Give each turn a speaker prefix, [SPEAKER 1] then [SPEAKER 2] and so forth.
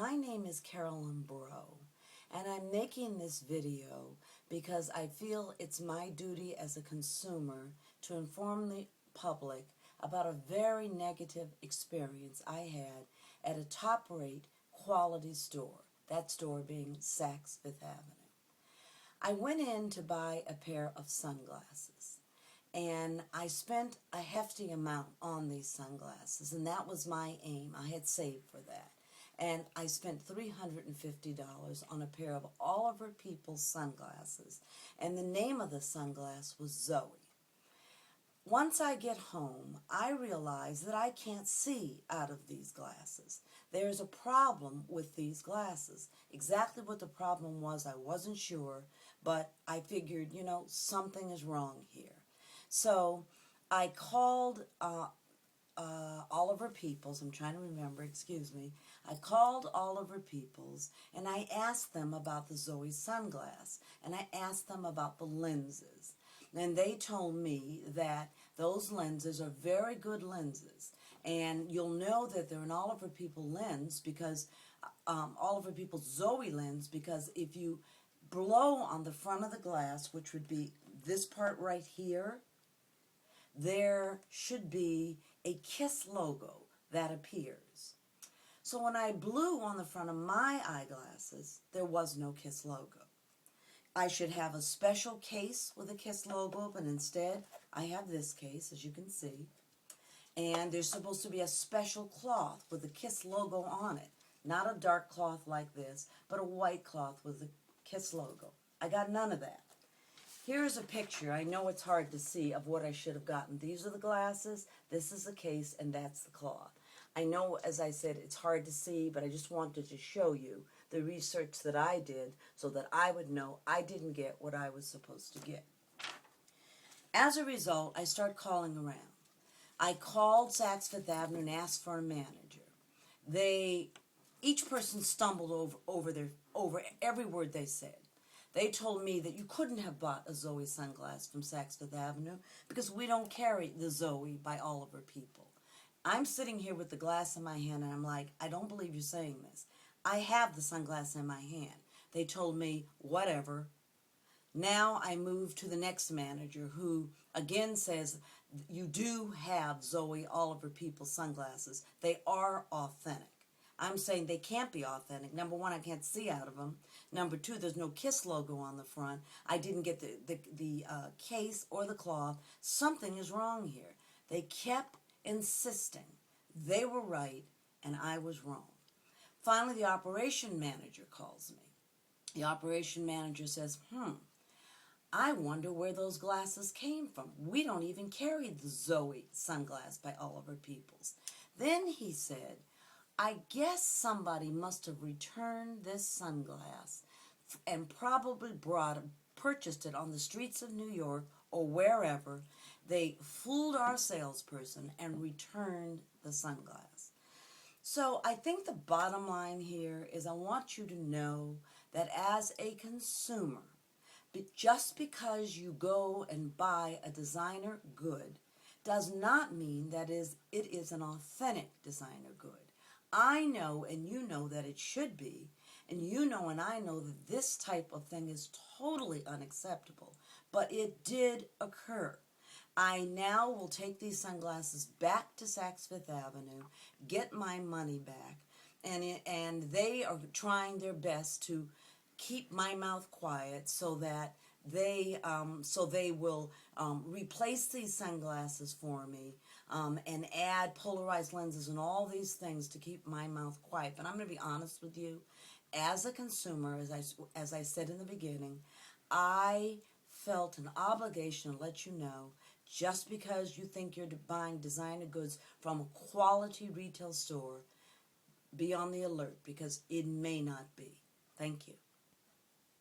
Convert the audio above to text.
[SPEAKER 1] My name is Carolyn Bro, and I'm making this video because I feel it's my duty as a consumer to inform the public about a very negative experience I had at a top-rate quality store, that store being Saks Fifth Avenue. I went in to buy a pair of sunglasses, and I spent a hefty amount on these sunglasses, and that was my aim. I had saved for that. And I spent $350 on a pair of Oliver Peoples sunglasses, and the name of the sunglass was Zoe. Once I get home, I realize that I can't see out of these glasses. There's a problem with these glasses. Exactly what the problem was, I wasn't sure, but I figured, something is wrong here. So I called Oliver Peoples, I'm trying to remember, excuse me. I called Oliver Peoples and I asked them about the Zoe sunglass, and I asked them about the lenses. And they told me that those lenses are very good lenses, and you'll know that they're an Oliver Peoples lens because Oliver Peoples Zoe lens, because if you blow on the front of the glass, which would be this part right here, there should be a KISS logo that appears. So when I blew on the front of my eyeglasses, there was no KISS logo. I should have a special case with a KISS logo, but instead I have this case, as you can see. And there's supposed to be a special cloth with a KISS logo on it. Not a dark cloth like this, but a white cloth with a KISS logo. I got none of that. Here's a picture, I know it's hard to see, of what I should have gotten. These are the glasses, this is the case, and that's the cloth. I know, as I said, it's hard to see, but I just wanted to show you the research that I did so that I would know I didn't get what I was supposed to get. As a result, I start calling around. I called Saks Fifth Avenue and asked for a manager. Each person stumbled over every word they said. They told me that you couldn't have bought a Zoe sunglass from Saks Fifth Avenue because we don't carry the Zoe by Oliver Peoples. I'm sitting here with the glass in my hand and I'm like, I don't believe you're saying this. I have the sunglass in my hand. They told me, whatever. Now I move to the next manager who again says, you do have Zoe Oliver Peoples sunglasses. They are authentic. I'm saying they can't be authentic. Number one, I can't see out of them. Number two, there's no KISS logo on the front. I didn't get the case or the cloth. Something is wrong here. They kept insisting they were right and I was wrong. Finally, the operation manager calls me. The operation manager says, I wonder where those glasses came from. We don't even carry the Zoe sunglass by Oliver Peoples. Then he said, I guess somebody must have returned this sunglass and probably purchased it on the streets of New York or wherever. They fooled our salesperson and returned the sunglass. So I think the bottom line here is I want you to know that as a consumer, just because you go and buy a designer good does not mean that it is an authentic designer good. I know and you know that it should be, and you know and I know that this type of thing is totally unacceptable, but it did occur. I now will take these sunglasses back to Saks Fifth Avenue, get my money back, and they are trying their best to keep my mouth quiet so that they will replace these sunglasses for me and add polarized lenses and all these things to keep my mouth quiet. But I'm going to be honest with you, as a consumer, as I said in the beginning, I felt an obligation to let you know, just because you think you're buying designer goods from a quality retail store, be on the alert because it may not be. Thank you.